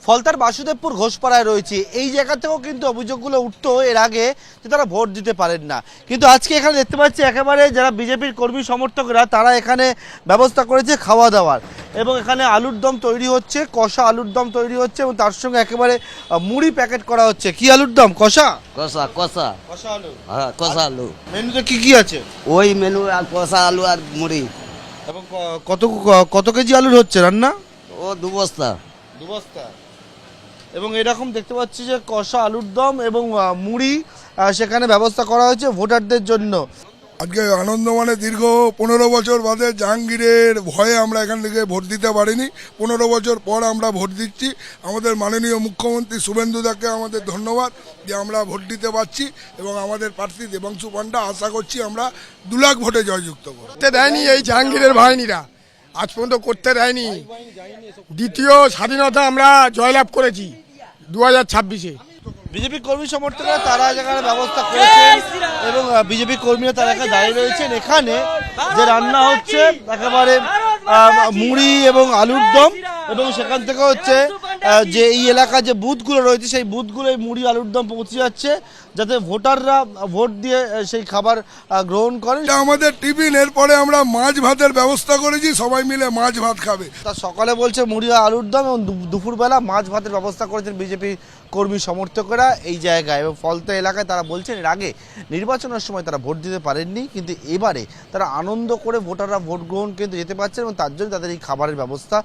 ফলতার বাসুদেবপুর ঘোষপাড়ায় রয়েছে। এই জায়গা থেকেও কিন্তু অভিযোগগুলো উঠতো এর আগে যে তারা ভোট দিতে পারেন না, কিন্তু আজকে এখানে দেখতে পাচ্ছি একেবারে যারা বিজেপির কর্মী সমর্থকরা তারা এখানে ব্যবস্থা করেছে খাওয়া দাওয়ার, এবং এখানে আলুর দম তৈরি হচ্ছে, কষা আলুর দম তৈরি হচ্ছে, এবং তার সঙ্গে একেবারে মুড়ি প্যাকেট করা হচ্ছে। কি আলুর দম? কষা কষা কষা কষা আলু। হ্যাঁ কষা আলু। মেনুতে কি কি আছে? ওই মেনু আর কষা আলু আর মুড়ি। এবং কত কত কেজি আলুর হচ্ছে রান্না? ও 2 বস্তা। 2 বস্তা। এবং এরকম দেখতে পাচ্ছি যে কষা আলুর দম এবং মুড়ি সেখানে ব্যবস্থা করা হয়েছে ভোটারদের জন্য। আজকে আনন্দমানে দীর্ঘ 15 বছর বাদে জাহাঙ্গীরের ভয়ে আমরা এখান থেকে ভোট দিতে পারিনি। 15 বছর পর আমরা ভোট দিচ্ছি। আমাদের মাননীয় মুখ্যমন্ত্রী শুভেন্দু দাকে আমাদের ধন্যবাদ যে আমরা ভোট দিতে পারছি, এবং আমাদের প্রার্থী দেবাংশু পান্ডা আশা করছি আমরা 2 লাখ ভোটে জয়যুক্ত করব। করতে দেয়নি এই জাহাঙ্গীরের বাহিনীরা, আজ পর্যন্ত করতে দেয়নি। দ্বিতীয় স্বাধীনতা আমরা জয়লাভ করেছি 2026-এ। বিজেপি কর্মী সমর্থকরা তারা যেখানে ব্যবস্থা করেছেন এবং বিজেপি কর্মীরা তারা এখানে দাঁড়িয়ে রয়েছেন। এখানে যে রান্না হচ্ছে একেবারে মুড়ি এবং আলুর দম, এবং সেখান থেকে হচ্ছে যে এই এলাকার যে বুথগুলো রয়েছে সেই বুথগুলো এই মুড়ি আলুর দম পৌঁছে যাচ্ছে যাতে ভোটাররা ভোট দিয়ে সেই খাবার গ্রহণ করেন। আমাদের টিফিন, এরপরে আমরা মাছ ভাতের ব্যবস্থা করেছি, সবাই মিলে মাছ ভাত খাবে। তা সকালে বলছে মুড়ি আলুর দম, এবং দুপুরবেলা মাছ ভাতের ব্যবস্থা করেছেন বিজেপি কর্মী সমর্থকরা এই জায়গায়। এবং ফলতা এলাকায় তারা বলছেন এর আগে নির্বাচনের সময় তারা ভোট দিতে পারেননি, কিন্তু এবারে তারা আনন্দ করে ভোটাররা ভোট গ্রহণ কেন্দ্রে যেতে পারছেন, এবং তার জন্য তাদের এই খাবারের ব্যবস্থা।